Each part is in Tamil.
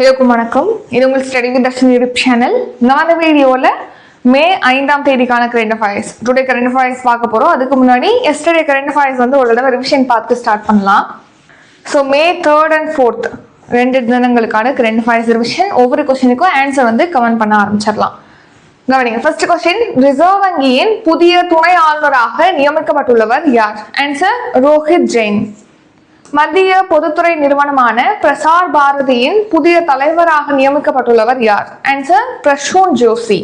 எல்லோருக்கும் வணக்கம். இது உங்கள் study with Dharshini YouTube channel. நான் வீடியோவில் மே 5ஆம் தேதிக்கான current affairs today current affairs பார்க்க போகிறோம். அதுக்கு முன்னாடி எஸ்டர்டே கரண்ட் அஃபேர்ஸ் வந்து ஒரு தடவை ரிவிஷன் பார்த்து ஸ்டார்ட் பண்ணலாம். So May 3rd and 4th 2 தினங்களுக்கான கரண்ட் அஃபேர்ஸ் ரிவிஷன். ஒவ்வொரு கொஸ்டினுக்கும் ஆன்சர் வந்து கமெண்ட் பண்ண ஆரம்பிச்சிடலாம். கவனிங்க. ஃபர்ஸ்ட் கொஸ்டின், ரிசர்வ் வங்கியின் புதிய துணை ஆளுநராக நியமிக்கப்பட்டுள்ளவர் யார்? ஆன்சர் ரோஹித் ஜெயின். மத்திய பொதுத்துறை நிறுவனமான பிரசார் பாரதியின் புதிய தலைவராக நியமிக்கப்பட்டுள்ளவர் யார்? ஆன்சர் பிரசூன் ஜோஷி.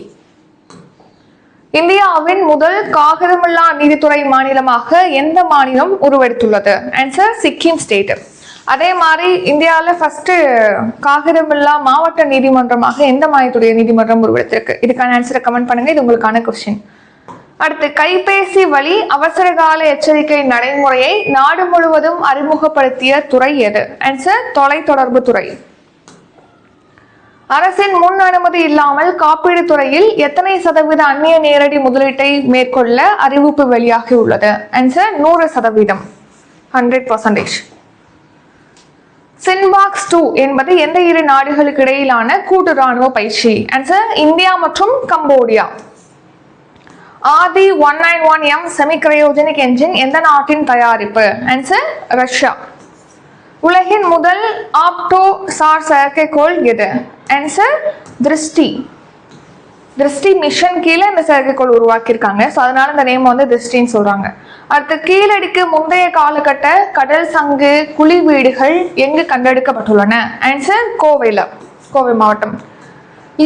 இந்தியாவின் முதல் காகிதமில்லா நீதித்துறை மாநிலமாக எந்த மாநிலம் உருவெடுத்துள்ளது? Answer Sikkim state. அதே மாதிரி இந்தியாவில் ஃபர்ஸ்ட் காகிதமில்லா மாவட்ட நீதிமன்றமாக எந்த மாநிலத்துடைய நீதிமன்றம் உருவெடுத்திருக்கு? இதுக்கான ஆன்சரை கமெண்ட் பண்ணுங்க. இது உங்களுக்கான கொஸ்டின். அடுத்து, கைபேசி வழி அவசரகால எச்சரிக்கை நடைமுறையை நாடு முழுவதும் அறிமுகப்படுத்திய துறை எது? ஆன்சர் தொலைத்தொடர்பு துறை. அரசின் முன் அனுமதி இல்லாமல் காப்பீடு துறையில் எத்தனை சதவீத அந்நிய நேரடி முதலீட்டை மேற்கொள்ள அறிவிப்பு வெளியாகி உள்ளது? ஆன்சர் 100%, 100%. சின்பாக்ஸ் 2 என்பது எந்த இரு நாடுகளுக்கு இடையிலான கூட்டு ராணுவ பயிற்சி? ஆன்சர் இந்தியா மற்றும் கம்போடியா. ஆதி 191M செமி கிரையோஜெனிக் என்ஜின் எந்த நாட்டின் தயாரிப்பு? Answer Russia. உலகின் முதல் ஆப்டோ சார் செயற்கைக்கோள் எது? ஆன்சர் திருஷ்டி. திருஷ்டி மிஷன் கீழே இந்த செயற்கைக்கோள் உருவாக்கியிருக்காங்க. ஸோ அதனால இந்த நேம் வந்து திருஷ்டின்னு சொல்றாங்க. அடுத்து, கீழடிக்கு முந்தைய காலகட்ட கடல் சங்கு குழி வீடுகள் எங்கு கண்டெடுக்கப்பட்டுள்ளன? ஆன்சர் கோவை மாவட்டம்.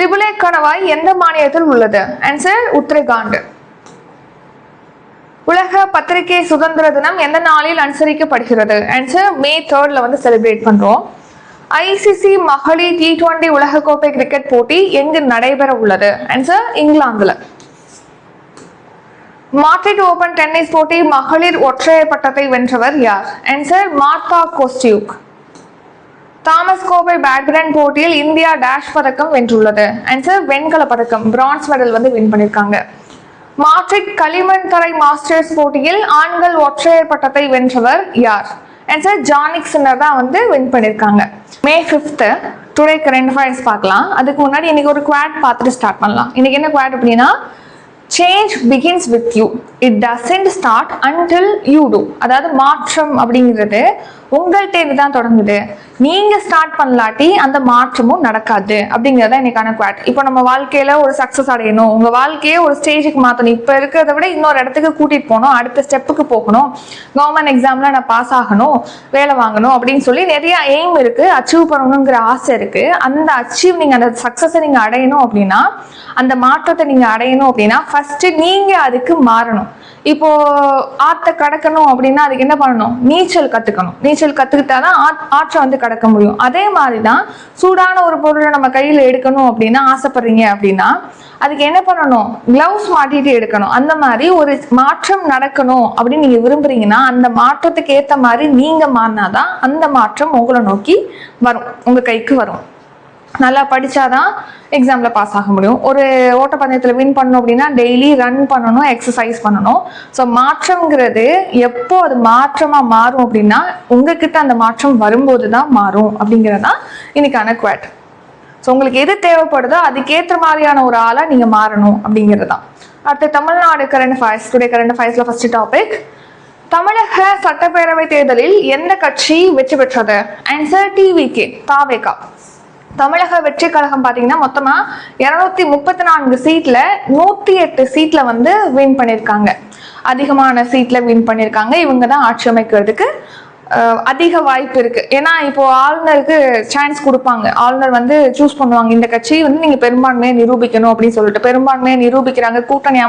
லிபுலே கணவாய் எந்த மாநிலத்தில் உள்ளது? ஆன்சர் உத்தரகாண்ட். உலக பத்திரிகை சுதந்திர தினம் எந்த நாளில் அனுசரிக்கப்படுகிறது? ஆன்சர் மே 3rd வந்து செலிப்ரேட் பண்றோம். ஐசிசி மகளிர் T20 உலகக்கோப்பை கிரிக்கெட் போட்டி எங்கு நடைபெற உள்ளது? ஆன்சர் இங்கிலாந்துல. மாட்ரிட் ஓபன் டென்னிஸ் போட்டி மகளிர் ஒற்றையர் பட்டத்தை வென்றவர் யார்? Answer Marta Kostyuk. தாமஸ் கோப்பை பேட்மிண்டன் போட்டியில் இந்தியா டேஷ் பதக்கம் வென்றுள்ளது? ஆன்சர் வெண்கல பதக்கம், பிரான்ஸ் மெடல் வந்து வின் பண்ணிருக்காங்க. மாட்ரிட் களிமண் தரை மாஸ்டர்ஸ் போட்டியில் ஆண்கள் ஒற்றையர் பட்டத்தை வென்றவர் யார்? ஆன்சர் ஜானிக் சின்னர் தான் வந்து வின் பண்ணிருக்காங்க. மே 5th டுடே கரண்ட் அஃபேர்ஸ் பார்க்கலாம். அதுக்கு முன்னாடி இன்னைக்கு ஒரு குவாட் பார்த்துட்டு ஸ்டார்ட் பண்ணலாம். இன்னைக்கு என்ன குவாட் அப்படின்னா, change begins with you, it doesn't start until you do. அதாவது மாற்றம் அப்படிங்கிறது உங்கள்கிட்ட தான் தொடங்குது, நீங்க ஸ்டார்ட் பண்ணலாட்டி அந்த மாற்றமும் நடக்காது அப்படிங்கிறத இன்னைக்கான குவாட். இப்போ நம்ம வாழ்க்கையில ஒரு சக்சஸ் அடையணும், உங்க வாழ்க்கையை ஒரு ஸ்டேஜுக்கு மாற்றணும், இப்போ இருக்கிறத விட இன்னொரு இடத்துக்கு கூட்டிட்டு போகணும், அடுத்த ஸ்டெப்புக்கு போகணும், கவர்மெண்ட் எக்ஸாம்ல நான் பாஸ் ஆகணும், வேலை வாங்கணும் அப்படின்னு சொல்லி நிறைய எய்ம் இருக்கு, அச்சீவ் பண்ணணுங்கிற ஆசை இருக்கு. அந்த அச்சீவ் நீங்க அந்த சக்சஸை நீங்க அடையணும் அப்படின்னா, அந்த மாற்றத்தை நீங்க அடையணும் அப்படின்னா ஃபர்ஸ்ட் நீங்க அதுக்கு மாறணும். இப்போ ஆற்றை கடக்கணும் அப்படின்னா அதுக்கு என்ன பண்ணணும்? நீச்சல் கத்துக்கணும். நீச்சல் கத்துக்கிட்டாதான் ஆற்றை வந்து கடக்க முடியும். அதே மாதிரிதான் சூடான ஒரு பொருளை நம்ம கையில எடுக்கணும் அப்படின்னா ஆசைப்படுறீங்க அப்படின்னா அதுக்கு என்ன பண்ணணும்? கிளவுஸ் மாட்டிட்டு எடுக்கணும். அந்த மாதிரி ஒரு மாற்றம் நடக்கணும் அப்படின்னு நீங்க விரும்புறீங்கன்னா அந்த மாற்றத்துக்கு ஏத்த மாதிரி நீங்க மாறினாதான் அந்த மாற்றம் உங்களை நோக்கி வரும், உங்க கைக்கு வரும். நல்லா படிச்சாதான் எக்ஸாம்ல பாஸ் ஆக முடியும். ஒரு ஓட்டப்பந்தயத்துல வின் பண்ணணும் அப்படின்னா டெய்லி ரன் பண்ணணும், எக்ஸசைஸ் பண்ணணும். ஸோ மாற்றம்ங்கிறது எப்போ அது மாற்றமா மாறும் அப்படின்னா உங்ககிட்ட அந்த மாற்றம் வரும்போது தான் மாறும் அப்படிங்கிறதா இன்னைக்கான குவாட். ஸோ உங்களுக்கு எது தேவைப்படுதோ அதுக்கேற்ற மாதிரியான ஒரு ஆளா நீங்க மாறணும் அப்படிங்கிறது தான். அடுத்து, Tamil Nadu current affairs today current அஃபேர்ஸ்ல ஃபர்ஸ்ட் டாபிக், தமிழக சட்டப்பேரவை தேர்தலில் எந்த கட்சி வெற்றி பெற்றது? ஆன்சர் டிவிகே, தாவேகா. தமிழக வெற்றி கழகம் பாத்தீங்கன்னா மொத்தமா 234 சீட்ல 108 சீட்ல வந்து வின் பண்ணிருக்காங்க. அதிகமான சீட்ல வின் பண்ணிருக்காங்க. இவங்க தான் ஆட்சி அமைக்கிறதுக்கு அதிக வாய்ப்பு இருக்கு. ஏன்னா இப்போ ஆளுநருக்கு சான்ஸ் கொடுப்பாங்க, ஆளுநர் வந்து சூஸ் பண்ணுவாங்க, இந்த கட்சி வந்து நீங்க பெரும்பான்மையை நிரூபிக்கணும் அப்படின்னு சொல்லிட்டு பெரும்பான்மையை நிரூபிக்கிறாங்க, கூட்டணி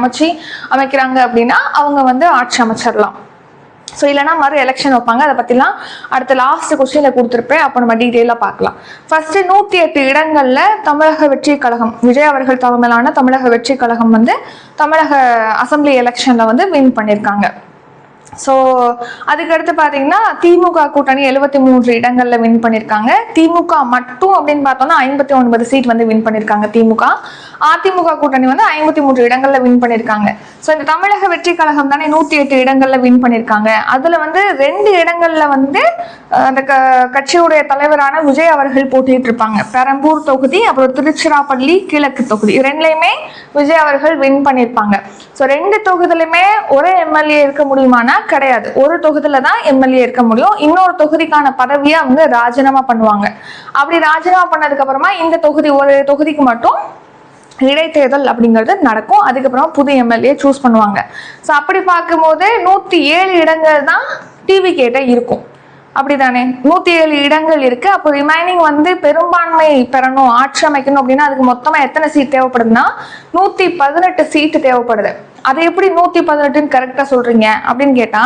அமைக்கிறாங்க அப்படின்னா அவங்க வந்து ஆட்சி அமைச்சிடலாம். ஸோ இல்லைனா மறு எலெக்ஷன் வைப்பாங்க. அதை பற்றிலாம் அடுத்த லாஸ்ட் கொஸ்டினில் கொடுத்துருப்பேன், அப்போ நம்ம டீட்டெயிலாக பார்க்கலாம். ஃபர்ஸ்ட் 108 இடங்கள்ல தமிழக வெற்றி கழகம், விஜய் அவர்கள் தலைமையிலான தமிழக வெற்றி கழகம் வந்து தமிழக அசம்பிளி எலெக்ஷன்ல வந்து வின் பண்ணியிருக்காங்க. ஸோ அதுக்கடுத்து பார்த்தீங்கன்னா திமுக கூட்டணி 73 இடங்கள்ல வின் பண்ணியிருக்காங்க. திமுக மட்டும் அப்படின்னு பார்த்தோம்னா 59 சீட் வந்து வின் பண்ணியிருக்காங்க திமுக. அதிமுக கூட்டணி வந்து 53 இடங்கள்ல வின் பண்ணியிருக்காங்க. ஸோ இந்த தமிழக வெற்றி கழகம் தானே 108 இடங்கள்ல வின் பண்ணியிருக்காங்க. அதுல வந்து 2 இடங்கள்ல வந்து அந்த கட்சியுடைய தலைவரான விஜய் அவர்கள் போட்டிட்டு இருப்பாங்க. பெரம்பூர் தொகுதி, அப்புறம் திருச்சிராப்பள்ளி கிழக்கு தொகுதி, 2லையுமே விஜய் அவர்கள் வின் பண்ணியிருப்பாங்க. ஸோ 2 தொகுதியிலுமே ஒரே எம்எல்ஏ இருக்க முடியுமானா கிடையாது. ஒரு தொகுதியில தான் எம்எல்ஏ இருக்க முடியும். இன்னொரு தொகுதிக்கான பதவியை அவங்க ராஜினாமா பண்ணுவாங்க. அப்படி ராஜினாமா பண்ணதுக்கு அப்புறமா இந்த தொகுதி, ஒரு தொகுதிக்கு மட்டும் இடைத்தேர்தல் அப்படிங்கிறது நடக்கும். அதுக்கப்புறம் புது எம்எல்ஏ சூஸ் பண்ணுவாங்க. ஸோ அப்படி பார்க்கும்போது 107 இடங்கள் தான் டிவி கேட்ட இருக்கும். அப்படிதானே? 107 இடங்கள் இருக்கு. அப்போ ரிமைனிங் வந்து பெரும்பான்மை பெறணும், ஆட்சி அமைக்கணும் அப்படின்னா அதுக்கு மொத்தமா எத்தனை சீட் தேவைப்படுதுன்னா 118 சீட்டு தேவைப்படுது. அதை எப்படி 118 கரெக்டா சொல்றீங்க அப்படின்னு கேட்டா,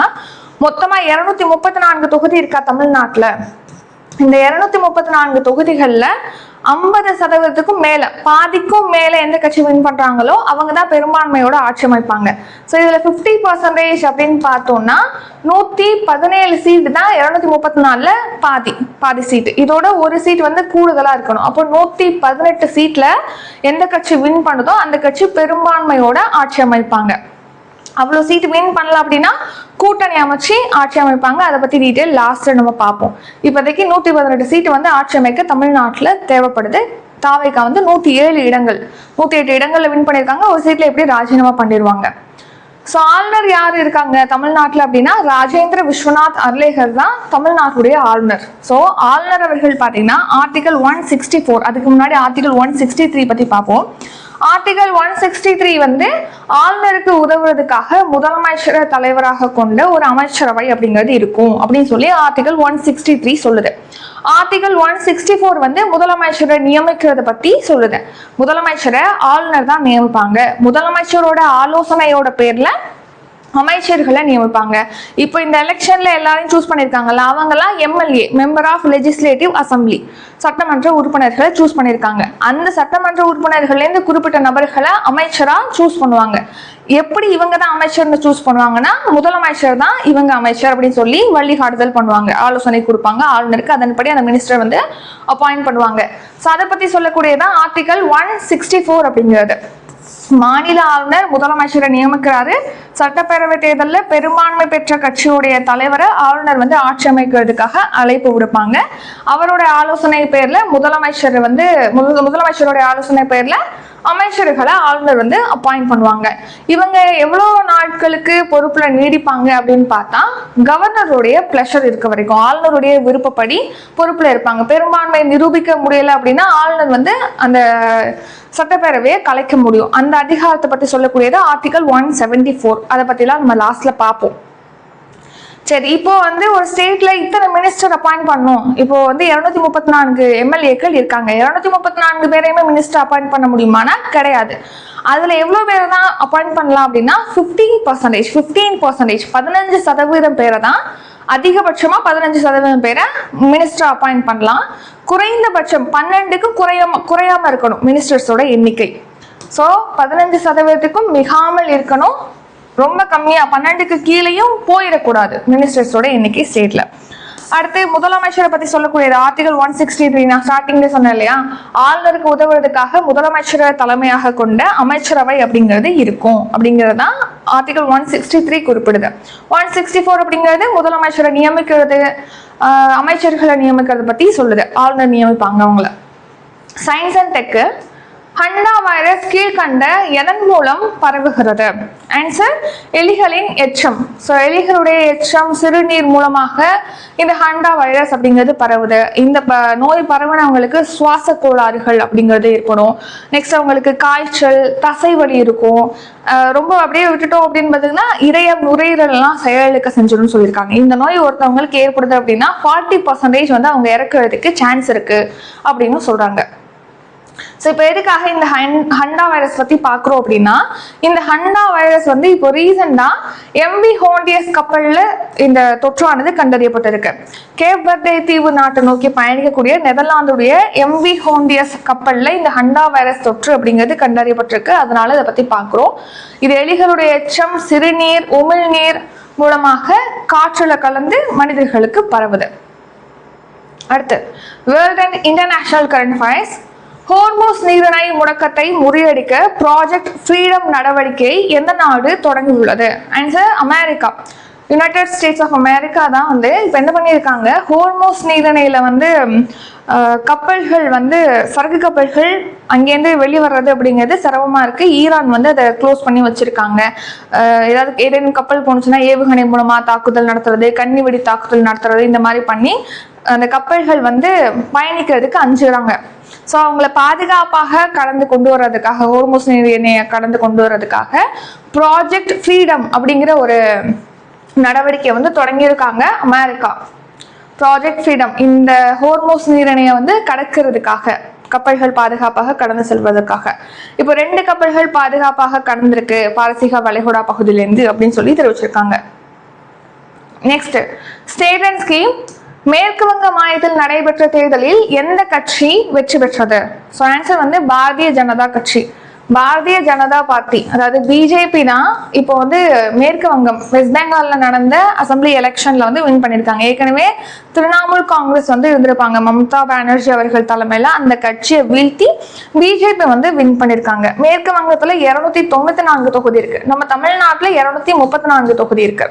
மொத்தமா 234 தொகுதி இருக்கா தமிழ்நாட்டுல. இந்த 234 தொகுதிகள்ல 50% மேல, பாதிக்கும் மேல எந்த கட்சி வின் பண்றாங்களோ அவங்க தான் பெரும்பான்மையோட ஆட்சி அமைப்பாங்க. ஸோ இதுல 50% அப்படின்னு பார்த்தோம்னா 117 சீட் தான் 234ல பாதி சீட். இதோட ஒரு சீட் வந்து கூடுதலா இருக்கணும். அப்போ 118 சீட்ல எந்த கட்சி வின் பண்ணுதோ அந்த கட்சி பெரும்பான்மையோட ஆட்சி அமைப்பாங்க. அவ்வளோ சீட் வின் பண்ணல அப்படின்னா கூட்டணி அமைச்சு ஆட்சி அமைப்பாங்க. அதை பத்தி டீட்டெயில் லாஸ்ட்ல நம்ம பார்ப்போம். இப்போதைக்கு 118 சீட் வந்து ஆட்சி அமைக்க தமிழ்நாட்டில் தேவைப்படுது. தாவேகா வந்து 107 இடங்கள், 108 இடங்கள்ல வின் பண்ணியிருக்காங்க. ஒரு சீட்ல எப்படி ராஜினாமா பண்ணிடுவாங்க. ஸோ ஆளுநர் யார் இருக்காங்க தமிழ்நாட்டில் அப்படின்னா, ராஜேந்திர விஸ்வநாத் அர்லேகர் தான் தமிழ்நாட்டுடைய ஆளுநர். ஸோ ஆளுநர் அவர்கள் பார்த்தீங்கன்னா ஆர்டிகல் 164, அதுக்கு முன்னாடி ஆர்டிகல் 163 பத்தி பார்ப்போம். ஆர்டிகல் 163 வந்து ஆளுநருக்கு உதவுறதுக்காக முதலமைச்சரை தலைவராக கொண்ட ஒரு அமைச்சரவை அப்படிங்கிறது இருக்கும் அப்படின்னு சொல்லி ஆர்டிகல் 163 சொல்லுது. ஆர்டிகல் 164 வந்து முதலமைச்சரை நியமிக்கிறத பத்தி சொல்லுது. முதலமைச்சரை ஆளுநர் தான் நியமிப்பாங்க. முதலமைச்சரோட ஆலோசனையோட பேர்ல அமைச்சர்களை நியமிப்பாங்க. இப்போ இந்த எலெக்ஷன்ல எல்லாரையும் சூஸ் பண்ணிருக்காங்கல்ல, அவங்கெல்லாம் MLA, member of legislative assembly, சட்டமன்ற உறுப்பினர்களை சூஸ் பண்ணிருக்காங்க. அந்த சட்டமன்ற உறுப்பினர்கள்ல இருந்து குறிப்பிட்ட நபர்களை அமைச்சரா சூஸ் பண்ணுவாங்க. எப்படி இவங்க தான் அமைச்சர்னு சூஸ் பண்ணுவாங்கன்னா, முதலமைச்சர் தான் இவங்க அமைச்சர் அப்படின்னு சொல்லி வழிகாட்டுதல் பண்ணுவாங்க, ஆலோசனை கொடுப்பாங்க ஆளுநருக்கு. அதன்படி அந்த மினிஸ்டர் வந்து அப்பாயிண்ட் பண்ணுவாங்க. ஸோ அதை பத்தி சொல்லக்கூடியதான் ஆர்டிகல் 164 அப்படிங்கிறது. மாநில ஆளுநர் முதலமைச்சரை நியமிக்கிறாரு. சட்டப்பேரவை தேர்தலில் பெரும்பான்மை பெற்ற கட்சியுடைய தலைவரை ஆளுநர் வந்து ஆட்சி அமைக்கிறதுக்காக அழைப்பு விடுப்பாங்க. அவரோட ஆலோசனை பேர்ல முதலமைச்சருடைய ஆலோசனை பேர்ல அமைச்சர்களை ஆளுநர் வந்து அப்பாயிண்ட் பண்ணுவாங்க. இவங்க எவ்வளவு நாட்களுக்கு பொறுப்புல நீடிப்பாங்க அப்படின்னு பார்த்தா, கவர்னருடைய பிளஷர் இருக்க வரைக்கும், ஆளுநருடைய விருப்பப்படி பொறுப்புல இருப்பாங்க. பெரும்பான்மை நிரூபிக்க முடியல அப்படின்னா ஆளுநர் வந்து அந்த சட்டப்பேரவையை கலைக்க முடியும். அந்த அதிகாரத்தை பத்தி சொல்லக்கூடியது ஆர்டிகல் 174. அதை பத்திலாம் நம்ம லாஸ்ட்ல பார்ப்போம். சரி, இப்போ வந்து ஒரு ஸ்டேட்ல இத்தனை மினிஸ்டர் அப்பாயிண்ட் பண்ணும். இப்போ வந்து 234 எம்எல்ஏக்கள் இருக்காங்க. 234 பேரையுமே மினிஸ்டர் அப்பாயிண்ட் பண்ண முடியுமானா கிடையாது. அதுல எவ்வளவு பேரை தான் அப்பாயிண்ட் பண்ணலாம் அப்படின்னா 15% பேரை தான், அதிகபட்சமா 15% பேரை மினிஸ்டர் அப்பாயிண்ட் பண்ணலாம். குறைந்தபட்சம் 12க்கு குறையாம இருக்கணும் மினிஸ்டர்ஸோட எண்ணிக்கை. ஸோ 15%க்கும் மிகாமல் இருக்கணும். ரொம்ப கம்மியா 12க்கு கீழேயும் போயிடக்கூடாது மினிஸ்டர்ஸோட எண்ணிக்கை ஸ்டேட்ல. அடுத்து முதலமைச்சரை பத்தி சொல்லக்கூடியது ஆர்டிகல் 163. நான் ஸ்டார்டிங்ல சொன்னேன் இல்லையா, ஆளுநருக்கு உதவுறதுக்காக முதலமைச்சரை தலைமையாக கொண்ட அமைச்சரவை அப்படிங்கிறது இருக்கும் அப்படிங்கறதுதான் ஆர்டிகல் 163 குறிப்பிடுது. 164 அப்படிங்கிறது முதலமைச்சரை நியமிக்கிறது, அமைச்சர்களை நியமிக்கிறது பத்தி சொல்லுது. ஆளுநர் நியமிப்பாங்க அவங்கள. Science and tech, hanta virus கீழ்கண்ட எதன் மூலம் பரவுகிறது? ஆன்சர், எலிகளின் எச்சம். ஸோ எலிகளுடைய எச்சம், சிறுநீர் மூலமாக இந்த ஹண்டா வைரஸ் அப்படிங்கிறது பரவுது. இந்த நோய் பரவுனவங்களுக்கு சுவாச கோளாறுகள் அப்படிங்கிறது ஏற்படும். நெக்ஸ்ட் அவங்களுக்கு காய்ச்சல், தசைவலி இருக்கும். ரொம்ப அப்படியே விட்டுட்டோம் அப்படின்னு பார்த்தீங்கன்னா நுரையீரலாம் செயலுக்க செஞ்சிடும் சொல்லியிருக்காங்க. இந்த நோய் ஒருத்தவங்களுக்கு ஏற்படுது அப்படின்னா 40% வந்து அவங்க இறக்குறதுக்கு சான்ஸ் இருக்கு அப்படின்னு சொல்றாங்க. ஸோ இப்போ எதுக்காக இந்த ஹண்டா வைரஸ் பத்தி பார்க்குறோம் அப்படின்னா, இந்த ஹண்டா வைரஸ் வந்து இப்போ ரீசெண்டா MV ஹோண்டியஸ் கப்பல்ல இந்த தொற்றானது கண்டறியப்பட்டிருக்கு. கேப் வெர்டே தீவு நாட்டை நோக்கி பயணிக்கக்கூடிய நெதர்லாந்துடைய MV ஹோண்டியஸ் கப்பல்ல இந்த ஹண்டா வைரஸ் தொற்று அப்படிங்கிறது கண்டறியப்பட்டிருக்கு. அதனால இதை பத்தி பார்க்குறோம். இது எலிகளுடைய எச்சம், சிறுநீர், உமிழ்நீர் மூலமாக காற்றுல கலந்து மனிதர்களுக்கு பரவுது. அடுத்து world and international current affairs. Hormuz நீரிணை முடக்கத்தை முறியடிக்க ப்ராஜெக்ட் ஃப்ரீடம் நடவடிக்கையை எந்த நாடு தொடங்கியுள்ளது? Answer America. United States of America தான் வந்து இப்போ என்ன பண்ணியிருக்காங்க, ஹோர்மோஸ் நீரிணையில வந்து கப்பல்கள் வந்து சரக்கு கப்பல்கள் அங்கேருந்து வெளிவர்றது அப்படிங்கிறது சிரமமாக இருக்குது. ஈரான் வந்து அதை க்ளோஸ் பண்ணி வச்சுருக்காங்க. ஏதேனும் கப்பல் போணுச்சுன்னா ஏவுகணை மூலமாக தாக்குதல் நடத்துறது, கன்னி வெடி தாக்குதல் நடத்துறது, இந்த மாதிரி பண்ணி அந்த கப்பல்கள் வந்து பயணிக்கிறதுக்கு அஞ்சுறாங்க. ஸோ அவங்கள பாதுகாப்பாக கடந்து கொண்டு வர்றதுக்காக, ஹோர்மோஸ் நீரிணையை கடந்து கொண்டு வர்றதுக்காக ப்ராஜெக்ட் ஃப்ரீடம் அப்படிங்கிற ஒரு நடவடிக்கை வந்து தொடங்கியிருக்காங்க அமெரிக்கா. ப்ராஜெக்ட் ஃப்ரீடம் இந்த ஹோர்மோஸ் நீரிணையை வந்து கடக்கிறதுக்காக, கப்பல்கள் பாதுகாப்பாக கடந்து செல்வதற்காக. இப்போ 2 கப்பல்கள் பாதுகாப்பாக கடந்திருக்கு பாரசீக வளைகுடா பகுதியிலேருந்து அப்படின்னு சொல்லி தெரிவிச்சிருக்காங்க. Next, state and scheme. மேற்கு வங்க மாநிலத்தில் நடைபெற்ற தேர்தலில் எந்த கட்சி வெற்றி பெற்றது? ஸோ ஆன்சர் வந்து பாரதிய ஜனதா கட்சி. பாரதிய ஜனதா பார்ட்டி, அதாவது பிஜேபி தான் இப்போ வந்து மேற்கு வங்கம் வெஸ்ட் பெங்கால்ல நடந்த அசம்பிளி எலெக்ஷன்ல வந்து வின் பண்ணியிருக்காங்க. ஏற்கனவே திரிணாமுல் காங்கிரஸ் வந்து இருந்திருப்பாங்க, மம்தா பானர்ஜி அவர்கள் தலைமையில அந்த கட்சியை வீழ்த்தி பிஜேபி வந்து வின் பண்ணியிருக்காங்க. மேற்கு வங்கத்துல 294 தொகுதி இருக்கு, நம்ம தமிழ்நாட்டுல 234 தொகுதி இருக்கு.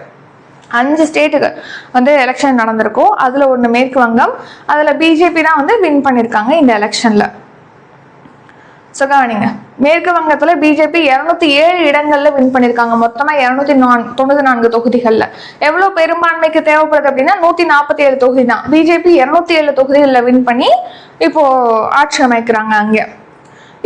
5 ஸ்டேட்டுக்கு வந்து எலெக்ஷன் நடந்திருக்கும், அதுல ஒன்று மேற்கு வங்கம். அதுல பிஜேபி தான் வந்து வின் பண்ணியிருக்காங்க இந்த எலெக்ஷன்ல. ஸோ கவனிங்க, மேற்கு வங்கத்தில் பிஜேபி 207 இடங்கள்ல வின் பண்ணியிருக்காங்க. மொத்தமாக 294 தொகுதிகளில் எவ்வளோ பெரும்பான்மைக்கு தேவைப்படுது அப்படின்னா 147 தொகுதி தான். பிஜேபி 207 தொகுதிகளில் வின் பண்ணி இப்போ ஆட்சி அமைக்கிறாங்க அங்கே.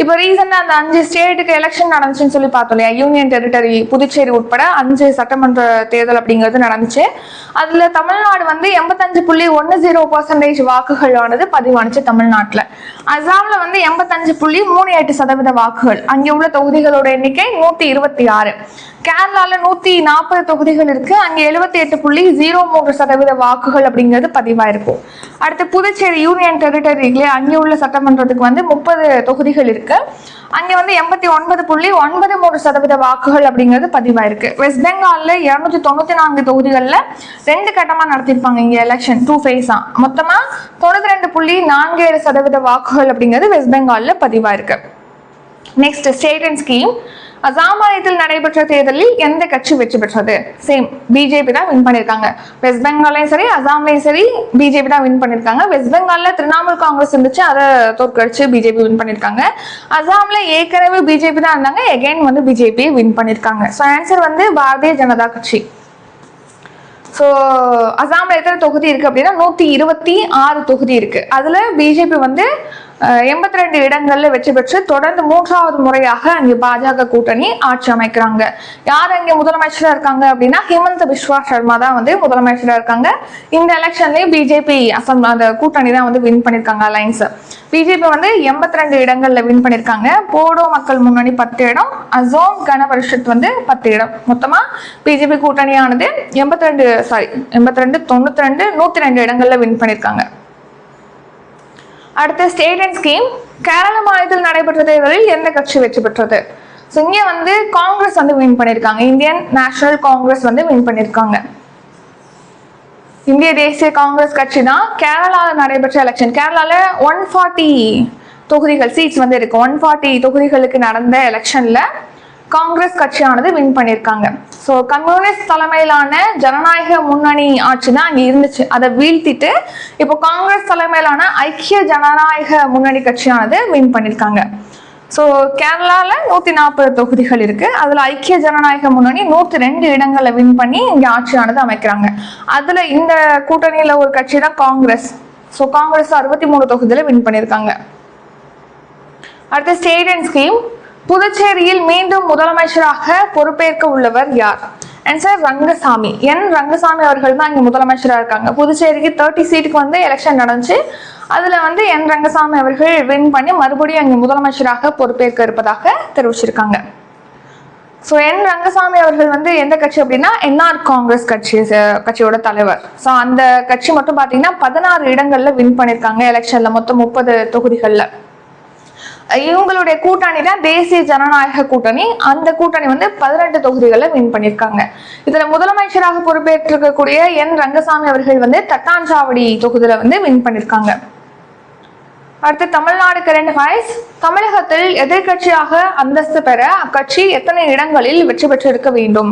இப்போ ரீசெண்டாக அந்த 5 ஸ்டேட்டுக்கு எலெக்ஷன் நடந்துச்சுன்னு சொல்லி பார்த்தோம் இல்லையா, யூனியன் டெரிட்டரி புதுச்சேரி உட்பட 5 சட்டமன்ற தேர்தல் அப்படிங்கிறது நடந்துச்சு. அதில் தமிழ்நாடு வந்து 85.10% வாக்குகளானது பதிவானுச்சு தமிழ்நாட்டில். அசாமில் வந்து 85.38% வாக்குகள். அங்கே உள்ள தொகுதிகளோட எண்ணிக்கை 126. கேரளாவில் 140 தொகுதிகள் இருக்கு, அங்கே 78.03% வாக்குகள் அப்படிங்கிறது பதிவாயிருக்கும். அடுத்து புதுச்சேரி யூனியன் டெரிட்டரியிலே அங்கே உள்ள சட்டமன்றத்துக்கு வந்து 30 தொகுதிகள் இருக்கு, அங்கே வந்து 89.93% வாக்குகள் அப்படிங்கிறது பதிவாயிருக்கு. வெஸ்ட் பெங்கால்ல 294 தொகுதிகளில் 2 கட்டமாக நடத்திருப்பாங்க இங்கே எலெக்ஷன், 2 ஃபேஸா. மொத்தமா 92.47% வாக்குகள் அப்படிங்கிறது வெஸ்ட் பெங்கால்ல பதிவாயிருக்கு. Next, state and scheme. Assam மாநிலத்தில் நடைபெற்ற தேர்தலில் எந்த கட்சி வெற்றி பெற்றது? சேம் பிஜேபி தான் வின் பண்ணியிருக்காங்க. வெஸ்ட் பெங்காலையும் சரி அசாம்லையும் சரி பிஜேபி தான் வின் பண்ணியிருக்காங்க. வெஸ்ட் பெங்கால்ல திரிணாமுல் காங்கிரஸ் இருந்துச்சு, அதை தோற்கடிச்சு பிஜேபி வின் பண்ணியிருக்காங்க. அசாம்ல ஏற்கனவே பிஜேபி தான் இருந்தாங்க, எகைன் வந்து பிஜேபி வின் பண்ணியிருக்காங்க. ஸோ ஆன்சர் வந்து பாரதிய ஜனதா கட்சி. ஸோ அசாம்ல எத்தனை தொகுதி இருக்கு அப்படின்னா 126 தொகுதி இருக்கு. அதுல பிஜேபி வந்து 82 இடங்கள்ல வெற்றி பெற்று தொடர்ந்து 3வது முறையாக அங்கே பாஜக கூட்டணி ஆட்சி அமைக்கிறாங்க. யார் அங்கே முதலமைச்சரா இருக்காங்க அப்படின்னா ஹிமந்த பிஸ்வா சர்மா தான் வந்து முதலமைச்சரா இருக்காங்க. இந்த எலெக்ஷன்லயும் பிஜேபி அந்த கூட்டணி தான் வந்து வின் பண்ணிருக்காங்க அலைன்ஸ். பிஜேபி வந்து 82 இடங்கள்ல வின் பண்ணிருக்காங்க. போடோ மக்கள் முன்னணி 10 இடம், அசோம் கன பரிஷத் வந்து 10 இடம். மொத்தமா பிஜேபி கூட்டணியானது 92, 92, 102 இடங்கள்ல வின் பண்ணிருக்காங்க. அடுத்த ஸ்டேட் அண்ட் ஸ்கீம். கேரள மாநிலத்தில் நடைபெற்ற தேர்தலில் எந்த கட்சி வெற்றி பெற்றது? ஸோ இங்கே வந்து காங்கிரஸ் வந்து வின் பண்ணியிருக்காங்க. இந்தியன் நேஷனல் காங்கிரஸ் வந்து வின் பண்ணியிருக்காங்க. இந்திய தேசிய காங்கிரஸ் கட்சி தான் கேரளாவில் நடைபெற்ற எலெக்ஷன். கேரளாவில் 140 தொகுதிகள் சீட்ஸ் வந்து இருக்கு. 140 தொகுதிகளுக்கு நடந்த எலெக்ஷன்ல காங்கிரஸ் கட்சியானது வின் பண்ணியிருக்காங்க. ஸோ கம்யூனிஸ்ட் தலைமையிலான ஜனநாயக முன்னணி ஆட்சி தான் அங்கே இருந்துச்சு, அதை வீழ்த்திட்டு இப்போ காங்கிரஸ் தலைமையிலான ஐக்கிய ஜனநாயக முன்னணி கட்சியானது வின் பண்ணியிருக்காங்க. ஸோ கேரளாவில் 140 தொகுதிகள் இருக்கு, அதில் ஐக்கிய ஜனநாயக முன்னணி 102 இடங்களை வின் பண்ணி இங்கே ஆட்சியானது அமைக்கிறாங்க. அதில் இந்த கூட்டணியில் ஒரு கட்சி தான் காங்கிரஸ். ஸோ காங்கிரஸ் 63 தொகுதியில் வின் பண்ணியிருக்காங்க. அடுத்த ஸ்டேட் அண்ட் ஸ்கீம். புதுச்சேரியில் மீண்டும் முதலமைச்சராக பொறுப்பேற்க உள்ளவர் யார்? ஆன்சர் ரங்கசாமி. ரங்கசாமி அவர்கள் தான் இங்க முதலமைச்சராக இருக்காங்க. புதுச்சேரிக்கு 30 சீட்டுக்கு வந்து எலெக்ஷன் நடந்துச்சு, அதுல வந்து ரங்கசாமி அவர்கள் வின் பண்ணி மறுபடியும் அங்க முதலமைச்சராக பொறுப்பேற்க இருப்பதாக தெரிவிச்சிருக்காங்க. ஸோ ரங்கசாமி அவர்கள் வந்து எந்த கட்சி அப்படின்னா என்ஆர் காங்கிரஸ் கட்சியோட தலைவர். ஸோ அந்த கட்சி மட்டும் பார்த்தீங்கன்னா 16 இடங்கள்ல வின் பண்ணியிருக்காங்க எலெக்ஷன்ல, மொத்தம் 30 தொகுதிகள்ல. இவங்களுடைய கூட்டணி தான் தேசிய ஜனநாயக கூட்டணி. அந்த கூட்டணி வந்து 18 தொகுதிகளில் வின் பண்ணியிருக்காங்க. இதுல முதலமைச்சராக பொறுப்பேற்றிருக்கக்கூடிய ரங்கசாமி அவர்கள் வந்து தட்டாஞ்சாவடி தொகுதியில வந்து வின் பண்ணியிருக்காங்க. அடுத்து தமிழ்நாடு கரண்ட் அஃபேர்ஸ். தமிழகத்தில் எதிர்கட்சியாக அந்தஸ்து பெற அக்கட்சி எத்தனை இடங்களில் வெற்றி பெற்று இருக்க வேண்டும்?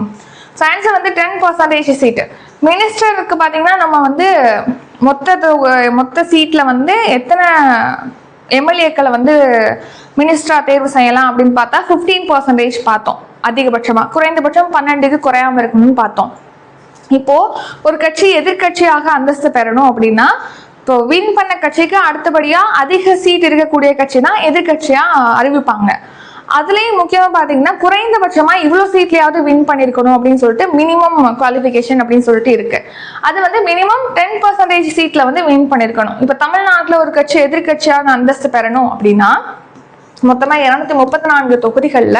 ஆன்சர் வந்து 10% சீட். மினிஸ்டருக்கு பார்த்தீங்கன்னா நம்ம வந்து மொத்த சீட்ல வந்து எத்தனை எம்எல்ஏக்களை வந்து மினிஸ்டரா தேர்வு செய்யலாம் அப்படின்னு பார்த்தா 15% பார்த்தோம் அதிகபட்சமா. குறைந்தபட்சம் 12க்கு குறையாம இருக்கணும்னு பார்த்தோம். இப்போ ஒரு கட்சி எதிர்கட்சியாக அந்தஸ்து பெறணும் அப்படின்னா இப்போ வின் பண்ண கட்சிக்கு அடுத்தபடியா அதிக சீட் இருக்கக்கூடிய கட்சி தான் எதிர்கட்சியா அறிவிப்பாங்க. அதுலயும் முக்கியமா பாத்தீங்கன்னா குறைந்தபட்சமா இவ்வளவு சீட்லயாவது வின் பண்ணிருக்கணும் அப்படின்னு சொல்லிட்டு மினிமம் குவாலிபிகேஷன் அப்படின்னு சொல்லிட்டு இருக்கு. அது வந்து மினிமம் 10% சீட்ல வந்து வின் பண்ணிருக்கணும். இப்ப தமிழ்நாட்டுல ஒரு கட்சி எதிர்கட்சியான அந்தஸ்து பெறணும் அப்படின்னா மொத்தமா 234 தொகுதிகள்ல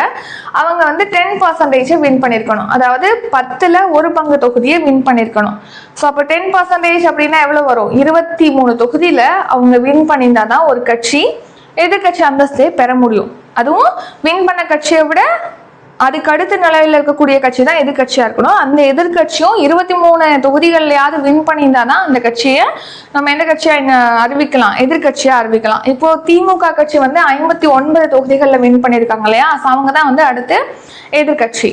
அவங்க வந்து 10% வின் பண்ணிருக்கணும். அதாவது 10ல் 1 பங்கு தொகுதியை வின் பண்ணிருக்கணும். ஸோ அப்போ 10% அப்படின்னா எவ்வளவு வரும்? 23 தொகுதியில அவங்க வின் பண்ணியிருந்தாதான் ஒரு கட்சி எதிர்கட்சி அந்தஸ்தே பெற முடியும். அதுவும் வின் பண்ண கட்சியை விட அதுக்கு அடுத்த நிலையில இருக்கக்கூடிய கட்சி தான் எதிர்கட்சியா இருக்கணும். அந்த எதிர்கட்சியும் 23 தொகுதிகள்லயாவது வின் பண்ணியிருந்தாதான் அந்த கட்சியை நம்ம எந்த கட்சியா அறிவிக்கலாம்? எதிர்கட்சியா அறிவிக்கலாம். இப்போ திமுக கட்சி வந்து 59 தொகுதிகள்ல வின் பண்ணியிருக்காங்க இல்லையா? அவங்க தான் வந்து அடுத்து எதிர்கட்சி.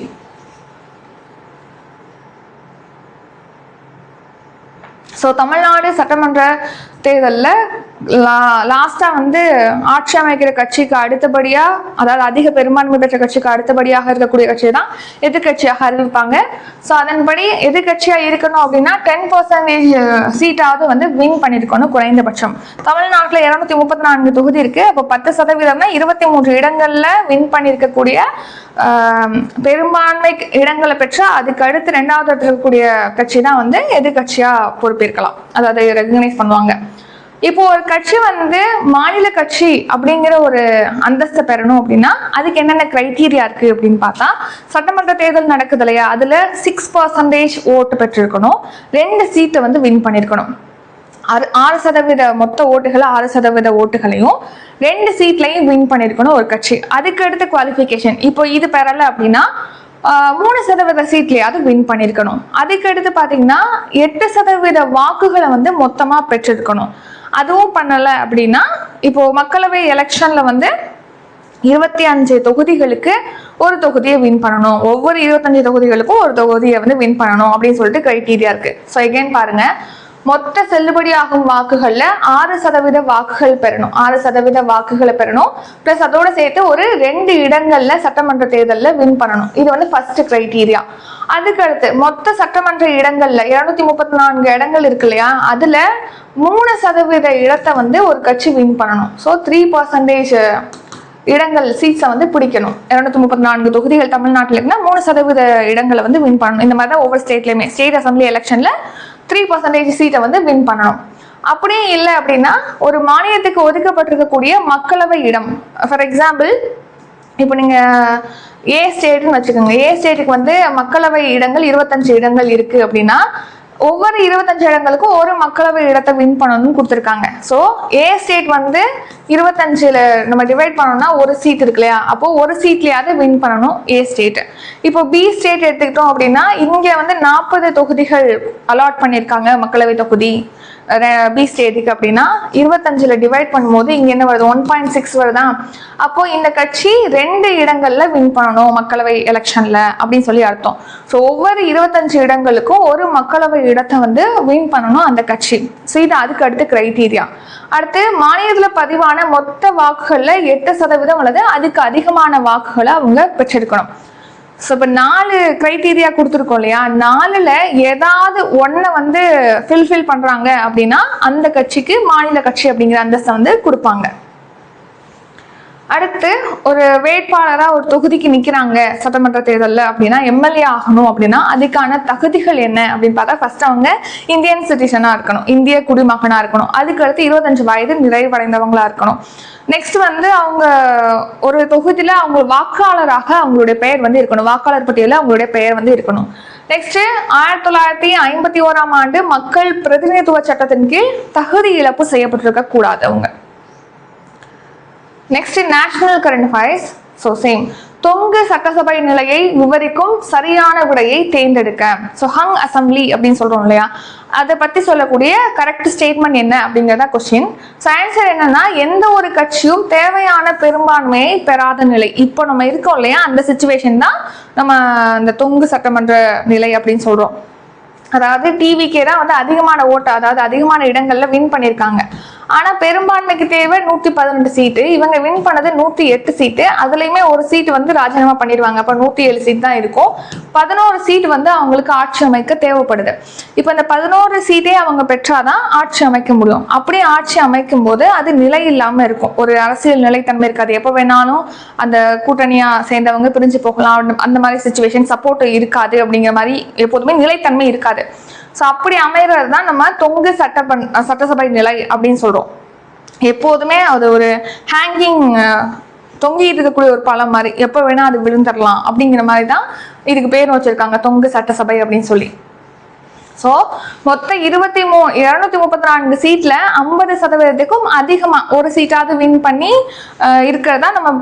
ஸோ தமிழ்நாடு சட்டமன்ற தேர்தலில் லாஸ்டா வந்து ஆட்சி அமைக்கிற கட்சிக்கு அடுத்தபடியா, அதாவது அதிக பெரும்பான்மை பெற்ற கட்சிக்கு அடுத்தபடியாக இருக்கக்கூடிய கட்சியை தான் எதிர்கட்சியாக அறிவிப்பாங்க. ஸோ அதன்படி எதிர்கட்சியா இருக்கணும் அப்படின்னா 10% சீட்டாவது வந்து வின் பண்ணிருக்கணும் குறைந்தபட்சம். தமிழ்நாட்டில் 234 தொகுதி இருக்கு. அப்போ 10%னா 23 இடங்கள்ல வின் பண்ணிருக்கக்கூடிய பெரும்பான்மை இடங்களை பெற்ற அதுக்கு அடுத்து 2வது இருக்கக்கூடிய கட்சி தான் வந்து எதிர்கட்சியா பொறுப்பேற்கலாம், அதாவது ரெகக்னைஸ் பண்ணுவாங்க. இப்போ ஒரு கட்சி வந்து மாநில கட்சி அப்படிங்கிற ஒரு அந்தஸ்தை பெறணும் அப்படின்னா அதுக்கு என்னென்ன கிரைட்டீரியா இருக்கு அப்படின்னு பார்த்தா, சட்டமன்ற தேர்தல் நடக்குது இல்லையா, அதுல 6% ஓட்டு பெற்றிருக்கணும், 2 சீட்டை வந்து வின் பண்ணிருக்கணும், 6% மொத்த ஓட்டுகளை 6% ஓட்டுகளையும் 2 சீட்லையும் வின் பண்ணிருக்கணும் ஒரு கட்சி. அதுக்கு அடுத்த குவாலிஃபிகேஷன் இப்போ இது பெறல அப்படின்னா 3% சீட்லயாவது வின் பண்ணிருக்கணும். அதுக்கு அடுத்து பாத்தீங்கன்னா 8% வாக்குகளை வந்து மொத்தமா பெற்றிருக்கணும். அதுவும் பண்ணல அப்படின்னா இப்போ மக்களவை எலெக்ஷன்ல வந்து 25 தொகுதிகளுக்கு ஒரு தொகுதியை வின் பண்ணணும், ஒவ்வொரு 25 தொகுதிகளுக்கும் ஒரு தொகுதியை வந்து வின் பண்ணணும் அப்படின்னு சொல்லிட்டு கிரைட்டீரியா இருக்கு. ஸோ எகைன் பாருங்க, மொத்த செல்லுபடியாகும் வாக்குகள்ல 6% வாக்குகள் பெறணும், 6% வாக்குகளை பெறணும், பிளஸ் அதோட சேர்த்து ஒரு 2 இடங்கள்ல சட்டமன்ற தேர்தலில் வின் பண்ணணும். இது வந்து ஃபர்ஸ்ட் கிரைட்டீரியா. அதுக்கு அடுத்து மொத்த சட்டமன்ற இடங்கள்ல 234 இடங்கள் இருக்கு இல்லையா, அதுல 3% இடத்தை வந்து ஒரு கட்சி வின் பண்ணணும். ஸோ 3% இடங்கள் சீட்ஸை வந்து பிடிக்கணும். 234 தொகுதிகள் தமிழ்நாட்டில் இருக்குன்னா 3% இடங்களை வந்து வின் பண்ணணும். இந்த மாதிரி தான் ஒவ்வொரு ஸ்டேட்லயுமே ஸ்டேட் அசம்பிளி எலெக்ஷன்ல 3% சீட்டை வந்து வின் பண்ணணும். அப்படியே இல்லை அப்படின்னா ஒரு மாநிலத்துக்கு ஒதுக்கப்பட்டிருக்கக்கூடிய மக்களவை இடம், ஃபார் எக்ஸாம்பிள் இப்போ நீங்க ஏ ஸ்டேட்னு வச்சுக்கோங்க, ஏ ஸ்டேட்டுக்கு வந்து மக்களவை இடங்கள் 25 இடங்கள் இருக்கு அப்படின்னா ஒவ்வொரு 25 இடங்களுக்கும் ஒரு மக்களவை இடத்தை வின் பண்ணணும்னு கொடுத்துருக்காங்க. ஸோ ஏ ஸ்டேட் வந்து 25ல் நம்ம டிவைட் பண்ணோம்னா ஒரு சீட் இருக்கு இல்லையா, அப்போ ஒரு சீட்லயாவது வின் பண்ணணும் ஏ ஸ்டேட். இப்போ பி ஸ்டேட் எடுத்துக்கிட்டோம் அப்படின்னா இங்க வந்து 40 தொகுதிகள் அலாட் பண்ணியிருக்காங்க மக்களவை தொகுதி பி ஸ்டேட்டுக்கு அப்படின்னா 25ல் டிவைட் பண்ணும்போது இங்க என்ன வருது, 1.6 வருதா. அப்போ இந்த கட்சி 2 இடங்கள்ல வின் பண்ணணும் மக்களவை எலெக்ஷன்ல அப்படின்னு சொல்லி அர்த்தம். ஸோ ஒவ்வொரு 25 இடங்களுக்கும் ஒரு மக்களவை இடத்தை வந்து வின் பண்ணணும் அந்த கட்சி. ஸோ இது அதுக்கு அடுத்த கிரைட்டீரியா. அடுத்து மாநிலத்துல பதிவான மொத்த வாக்குகள்ல 8% அல்லது அதுக்கு அதிகமான வாக்குகளை அவங்க பெற்றிருக்கணும். ஸோ இப்போ 4 கிரைட்டீரியா கொடுத்துருக்கோம் இல்லையா, 4ல் ஏதாவது ஒன்றை வந்து ஃபில்ஃபில் பண்ணுறாங்க அப்படின்னா அந்த கட்சிக்கு மாநில கட்சி அப்படிங்கிற அந்தஸ்தை வந்து கொடுப்பாங்க. அடுத்து ஒரு வேட்பாளராக ஒரு தொகுதிக்கு நிற்கிறாங்க சட்டமன்ற தேர்தலில் அப்படின்னா எம்எல்ஏ ஆகணும் அப்படின்னா அதுக்கான தகுதிகள் என்ன அப்படின்னு பார்த்தா, ஃபர்ஸ்ட் அவங்க இந்தியன் சிட்டிசனாக இருக்கணும், இந்திய குடிமகனாக இருக்கணும். அதுக்கு அடுத்து 25 வயது நிறைவடைந்தவங்களா இருக்கணும். நெக்ஸ்ட் வந்து அவங்க ஒரு தொகுதியில அவங்க வாக்காளராக அவங்களுடைய பெயர் வந்து இருக்கணும், வாக்காளர் பட்டியலில் அவங்களுடைய பெயர் வந்து இருக்கணும். நெக்ஸ்ட் 1951ஆம் ஆண்டு மக்கள் பிரதிநிதித்துவ சட்டத்தின் கீழ் தகுதி இழப்பு செய்யப்பட்டிருக்க கூடாது அவங்க. Next national current affairs. So same தொங்கு தொங்கு சட்டசபை நிலையை விவரிக்கும் சரியான விடையை தேர்ந்தெடுக்க. ஸோ ஹங் அசம்பிளி அப்படின்னு சொல்றோம் இல்லையா, அதை பத்தி சொல்லக்கூடிய கரெக்ட் ஸ்டேட்மெண்ட் என்ன அப்படிங்கிறதா கொஸ்டின். ஸோ ஆன்சர் என்னன்னா, எந்த ஒரு கட்சியும் தேவையான பெரும்பான்மையை பெறாத நிலை. இப்போ நம்ம இருக்கோம் இல்லையா, அந்த சிச்சுவேஷன் தான் நம்ம இந்த தொங்கு சட்டமன்ற நிலை அப்படின்னு சொல்றோம். அதாவது டிவிக்கே தான் வந்து அதிகமான ஓட்டு, அதாவது அதிகமான இடங்கள்ல வின் பண்ணியிருக்காங்க. ஆனா பெரும்பான்மைக்கு தேவை 118 சீட்டு, இவங்க வின் பண்ணது 108 சீட்டு. அதுலயுமே ஒரு சீட் வந்து ராஜினாமா பண்ணிடுவாங்க, அப்ப 107 சீட் தான் இருக்கும். 11 சீட் வந்து அவங்களுக்கு ஆட்சி அமைக்க தேவைப்படுது. இப்ப இந்த 11 சீட்டே அவங்க பெற்றாதான் ஆட்சி அமைக்க முடியும். அப்படியே ஆட்சி அமைக்கும் போது அது நிலை இல்லாம இருக்கும், ஒரு அரசியல் நிலைத்தன்மை இருக்காது. எப்ப வேணாலும் அந்த கூட்டணியா சேர்ந்தவங்க பிரிஞ்சு போகலாம், அந்த மாதிரி சிச்சுவேஷன், சப்போர்ட் இருக்காது அப்படிங்கிற மாதிரி எப்போதுமே நிலைத்தன்மை இருக்காது. ஸோ அப்படி அமைகிறது தான் நம்ம தொங்கு சட்டசபை நிலை அப்படின்னு சொல்றோம். எப்போதுமே அது ஒரு ஹேங்கிங், தொங்கிட்டு இருக்கக்கூடிய ஒரு பழம் மாதிரி, எப்போ வேணா அது விழுந்துடலாம் அப்படிங்கிற மாதிரி தான் இதுக்கு பேர் வச்சிருக்காங்க, தொங்கு சட்டசபை அப்படின்னு சொல்லி. ஸோ மொத்தம் 234 சீட்ல 50% அதிகமா ஒரு சீட்டாவது வின் பண்ணி இருக்கிறதா நம்ம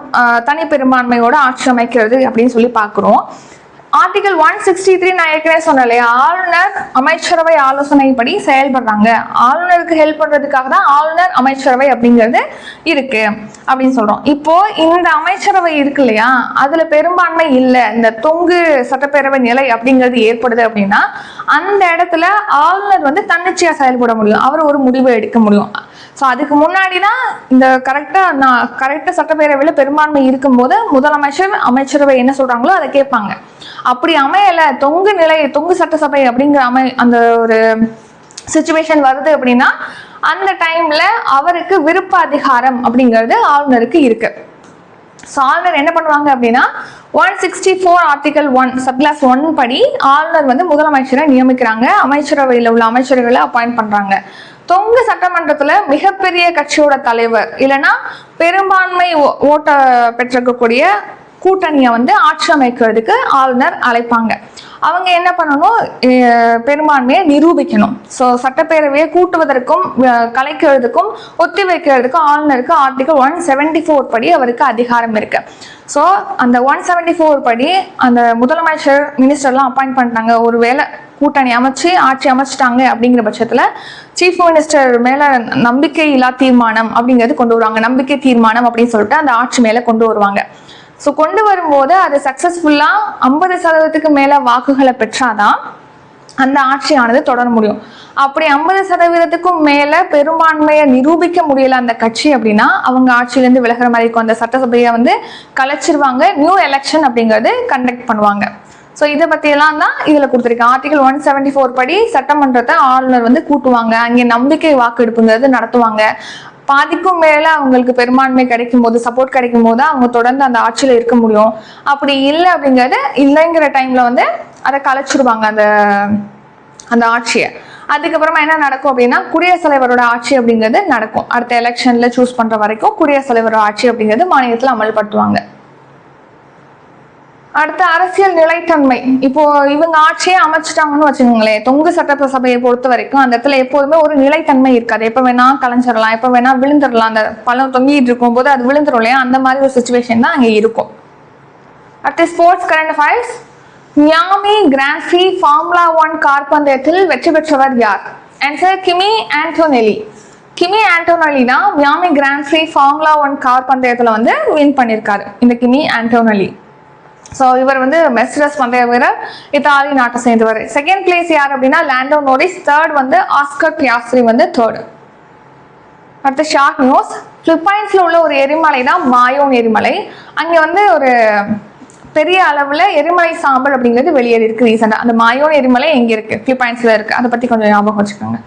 தனி பெரும்பான்மையோட ஆட்சி அமைக்கிறது அப்படின்னு சொல்லி பார்க்குறோம். ஆர்டிகல் 163 நான் ஏற்கனவே சொன்னேன் இல்லையா, ஆளுநர் அமைச்சரவை ஆலோசனைப்படி செயல்படுறாங்க. ஆளுநருக்கு ஹெல்ப் பண்றதுக்காக தான் ஆளுநர் அமைச்சரவை அப்படிங்கிறது இருக்கு அப்படின்னு சொல்றோம். இப்போ இந்த அமைச்சரவை இருக்கு இல்லையா, அதுல பெரும்பான்மை இல்லை, இந்த தொங்கு சட்டப்பேரவை நிலை அப்படிங்கிறது ஏற்படுது அப்படின்னா அந்த இடத்துல ஆளுநர் வந்து தன்னிச்சையா செயல்பட முடியும், அவர் ஒரு முடிவை எடுக்க முடியும். ஸோ அதுக்கு முன்னாடி தான் இந்த கரெக்டா சட்டப்பேரவையில் பெரும்பான்மை இருக்கும்போது முதலமைச்சர் அமைச்சரவை என்ன சொல்றாங்களோ அதை கேட்பாங்க. அப்படி அமையல, தொங்கு சட்டசபை அப்படிங்கிற அந்த ஒரு சிச்சுவேஷன் வருது அப்படின்னா அந்த டைம்ல அவருக்கு விருப்ப அதிகாரம் அப்படிங்கிறது ஆளுநருக்கு இருக்கு. ஸோ ஆளுநர் என்ன பண்ணுவாங்க அப்படின்னா 164 ஆர்டிகல் 1 சப்கிளாஸ் 1 படி ஆளுநர் வந்து முதலமைச்சரை நியமிக்கிறாங்க, அமைச்சரவையில் உள்ள அமைச்சர்களை அப்பாயிண்ட் பண்றாங்க. தொங்கு சட்டமன்றத்துல மிகப்பெரிய கட்சியோட தலைவர் இல்லைன்னா பெரும்பான்மை ஓட்ட பெற்றிருக்கக்கூடிய கூட்டணியை வந்து ஆட்சி அமைக்கிறதுக்கு ஆளுநர் அழைப்பாங்க. அவங்க என்ன பண்ணணும், பெரும்பான்மையை நிரூபிக்கணும். ஸோ சட்டப்பேரவையை கூட்டுவதற்கும் கலைக்கிறதுக்கும் ஒத்தி வைக்கிறதுக்கும் ஆளுநருக்கு ஆர்டிகல் 174 படி அவருக்கு அதிகாரம் இருக்கு. ஸோ அந்த 174 படி அந்த முதலமைச்சர் மினிஸ்டர்லாம் அப்பாயிண்ட் பண்ணிட்டாங்க. ஒருவேளை கூட்டணி அமைச்சு ஆட்சி அமைச்சிட்டாங்க அப்படிங்கிற பட்சத்துல சீஃப் மினிஸ்டர் மேல நம்பிக்கை இல்லா தீர்மானம் அப்படிங்கிறது கொண்டு வருவாங்க. நம்பிக்கை தீர்மானம் அப்படின்னு சொல்லிட்டு அந்த ஆட்சி மேல கொண்டு வருவாங்க. ஸோ கொண்டு வரும்போது அது சக்சஸ்ஃபுல்லா 50% மேல வாக்குகளை பெற்றாதான் அந்த ஆட்சியானது தொடர முடியும். அப்படி 50% மேல பெரும்பான்மையை நிரூபிக்க முடியல அந்த கட்சி அப்படின்னா அவங்க ஆட்சியிலேருந்து விலகிற மாதிரி இருக்கும். அந்த சட்டசபையை வந்து கலைச்சிருவாங்க, நியூ எலெக்ஷன் அப்படிங்கிறது கண்டக்ட் பண்ணுவாங்க. ஸோ இதை பற்றியெல்லாம் தான் இதில் கொடுத்துருக்கேன். ஆர்டிகல் 174 படி சட்டமன்றத்தை ஆளுநர் வந்து கூட்டுவாங்க, அங்கே நம்பிக்கை வாக்கெடுப்புங்கிறது நடத்துவாங்க. பாதிக்கும் மேல அவங்களுக்கு பெரும்பான்மை கிடைக்கும் போது, சப்போர்ட் கிடைக்கும் போது அவங்க தொடர்ந்து அந்த ஆட்சியில இருக்க முடியும். அப்படி இல்லை அப்படிங்கிறது இல்லைங்கிற டைம்ல வந்து அதை கலைச்சிருவாங்க அந்த ஆட்சியை. அதுக்கப்புறமா என்ன நடக்கும் அப்படின்னா குடியரசுத் தலைவரோட ஆட்சி அப்படிங்கிறது நடக்கும். அடுத்த எலெக்ஷன்ல சூஸ் பண்ற வரைக்கும் குடியரசுத் தலைவரோட ஆட்சி அப்படிங்கிறது மாநிலத்தில் அமல்படுத்துவாங்க. அடுத்த அரசியல் நிலைத்தன்மை. இப்போ இவங்க ஆட்சியே அமைச்சிட்டாங்கன்னு வச்சுக்கோங்களேன், தொங்கு சட்டசபையை பொறுத்த வரைக்கும் அந்த இடத்துல எப்போதுமே ஒரு நிலைத்தன்மை இருக்காது. எப்ப வேணா கலைஞ்சிடலாம், எப்ப வேணா விழுந்துடலாம். அந்த பழம் தொங்கிட்டு இருக்கும் போது அது விழுந்துடும் இல்லையா, அந்த மாதிரி ஒரு சிச்சுவேஷன் தான் அங்கே இருக்கும். அடுத்து sports current affairs. Miami grand free formula 1 car பந்தயத்தில் வெற்றி பெற்றவர் யார்? ஆன்சர் கிமி ஆண்டோனெல்லி. கிமி ஆண்டோனெல்லி தான் Miami grand free formula 1 car பந்தயத்துல வந்து வின் பண்ணியிருக்காரு இந்த கிமி ஆண்டோனெல்லி. ஸோ இவர் வந்து மெர்சிடஸ் பந்தய வீரர், இத்தாலி நாட்டை சேர்ந்தவர். செகண்ட் பிளேஸ் யார் அப்படின்னா லாண்டோ நோரிஸ். தேர்ட் வந்து ஆஸ்கர் பியாஸ்ட்ரி வந்து தேர்டு. அடுத்து ஷார்ட் நியூஸ். பிலிப்பைன்ஸ்ல உள்ள ஒரு எரிமலை தான் மாயோன் எரிமலை. அங்கே வந்து ஒரு பெரிய அளவில் எரிமலை சாம்பல் அப்படிங்கிறது வெளியேறி இருக்கு ரீசெண்டாக. அந்த மாயோன் எரிமலை எங்கே இருக்கு? பிலிப்பைன்ஸ்ல இருக்கு. அதை பற்றி கொஞ்சம் ஞாபகம் வச்சுக்கோங்க.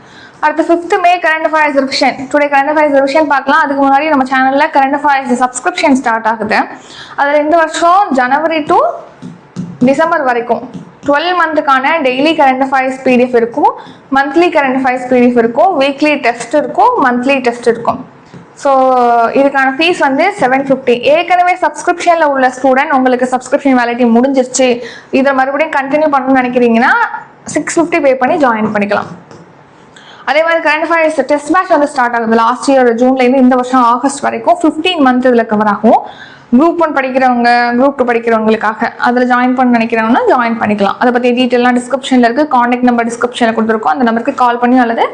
அடுத்து 5th May current affairs revision. Today current affairs revision பார்க்கலாம். அதுக்கு முன்னாடி நம்ம சேனல்ல கரண்ட் அஃபேர்ஸ் சப்ஸ்கிரிப்ஷன் ஸ்டார்ட் ஆகுது. அதில் இந்த வருஷம் ஜனவரி டு டிசம்பர் வரைக்கும் 12 மந்த்துக்கான டெய்லி கரண்ட் அஃபேர்ஸ் பிடிஎஃப் இருக்கும், மந்த்லி கரண்ட் அஃபேர்ஸ் பிடிஎஃப் இருக்கும், வீக்லி டெஸ்ட் இருக்கும், மந்த்லி டெஸ்ட் இருக்கும். ஸோ இதுக்கான ஃபீஸ் வந்து 750. ஏற்கனவே சப்ஸ்கிரிப்ஷனில் உள்ள ஸ்டூடெண்ட் உங்களுக்கு சப்ஸ்கிரிப்ஷன் வேலிடிட்டி முடிஞ்சிருச்சு, இதை மறுபடியும் கண்டினியூ பண்ணணும்னு நினைக்கிறீங்கன்னா 650 பே பண்ணி ஜாயின் பண்ணிக்கலாம். அதே மாதிரி கரண்ட் அஃபேர்ஸ் டெஸ்ட் பேட்ச் வந்து ஸ்டார்ட் ஆகுது லாஸ்ட் இயர் ஜூன்லேருந்து இந்த வருஷம் ஆகஸ்ட் வரைக்கும் 15 மந்த் இதில் கவர் ஆகும். குரூப் 1 படிக்கிறவங்க, குரூப் 2 படிக்கிறவங்களுக்காக அதில் ஜாயின் பண்ண நினைக்கிறவங்கன்னா ஜாயின் பண்ணிக்கலாம். அதை பற்றி டீட்டெயிலாம் டிஸ்கிரிப்ஷனில் இருக்குது. காண்டாக்ட் நம்பர் டிஸ்கிரிப்ஷனில் கொடுத்துருக்கோம். அந்த நம்பருக்கு கால் பண்ணி அல்லது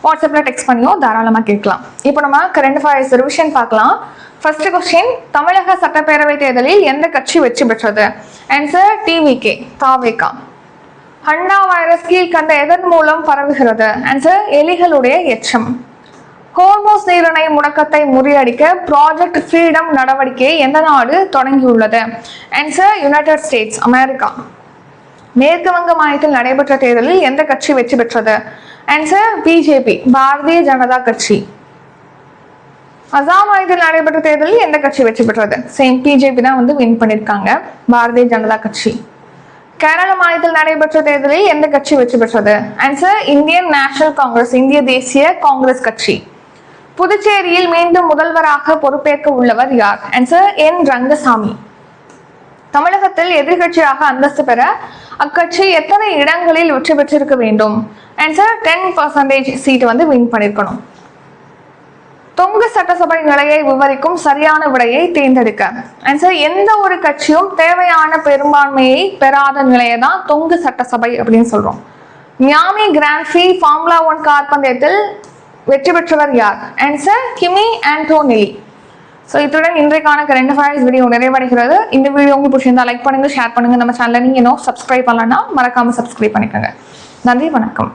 வாட்ஸ்அப்பில் டெக்ஸ்ட் பண்ணியோ தாராளமாக கேட்கலாம். இப்போ நம்ம கரண்ட் அஃபேர்ஸ் ரிவிஷன் பார்க்கலாம். ஃபர்ஸ்ட் கொஸ்டின், தமிழக சட்டப்பேரவை தேர்தலில் எந்த கட்சி வெற்றி பெற்றது? ஆன்சர் டிவிகே, தாவேகா. ஹண்டா வைரஸ் கீழ்கண்ட எதன் மூலம் பரவுகிறது? ஆன்சர் எலிகளுடைய எச்சம். ஹோர்மோஸ் நீரிணை முடக்கத்தை முறியடிக்க ப்ராஜெக்ட் ஃப்ரீடம் நடவடிக்கையை எந்த நாடு தொடங்கியுள்ளது? Answer United states, America. மேற்கு வங்க மாநிலத்தில் நடைபெற்ற தேர்தலில் எந்த கட்சி வெற்றி பெற்றது? ஆன்சர் பிஜேபி, பாரதிய ஜனதா கட்சி. அசாம் மாநிலத்தில் நடைபெற்ற தேர்தலில் எந்த கட்சி வெற்றி பெற்றது? சேம் பிஜேபி தான் வந்து வின் பண்ணியிருக்காங்க, பாரதிய ஜனதா கட்சி. கேரள மாநிலத்தில் நடைபெற்ற தேர்தலில் எந்த கட்சி வெற்றி பெற்றது? ஆன்சர் இந்தியன் நேஷனல் காங்கிரஸ், இந்திய தேசிய காங்கிரஸ் கட்சி. புதுச்சேரியில் மீண்டும் முதல்வராக பொறுப்பேற்க உள்ளவர் யார்? ஆன்சர் என் ரங்கசாமி. தமிழகத்தில் எதிர்கட்சியாக அந்தஸ்து பெற அக்கட்சி எத்தனை இடங்களில் வெற்றி பெற்றிருக்க வேண்டும்? ஆன்சர் 10% சீட் வந்து வின் பண்ணிருக்கணும். தொங்கு சட்டசபை நிலையை விவரிக்கும் சரியான விடையை தேர்ந்தெடுக்க. ஆன்சர் எந்த ஒரு கட்சியும் தேவையான பெரும்பான்மையை பெறாத நிலையை தான் தொங்கு சட்டசபை அப்படின்னு சொல்றோம். Miami grand free formula 1 car பந்தயத்தில் வெற்றி பெற்றவர் யார்? ஆன்சர் கிமி ஆண்டோனெல்லி. ஸோ இத்துடன் இன்றைக்கான கரண்ட் அஃபேர்ஸ் வீடியோ நிறைவடைகிறது. இந்த வீடியோ உங்களுக்கு பிடிச்சிருந்தா லைக் பண்ணுங்க, ஷேர் பண்ணுங்க. நம்ம சேனலை நீங்க இன்னும் சப்ஸ்கிரைப் பண்ணலன்னா மறக்காம சப்ஸ்கிரைப் பண்ணிக்கோங்க. நன்றி, வணக்கம்.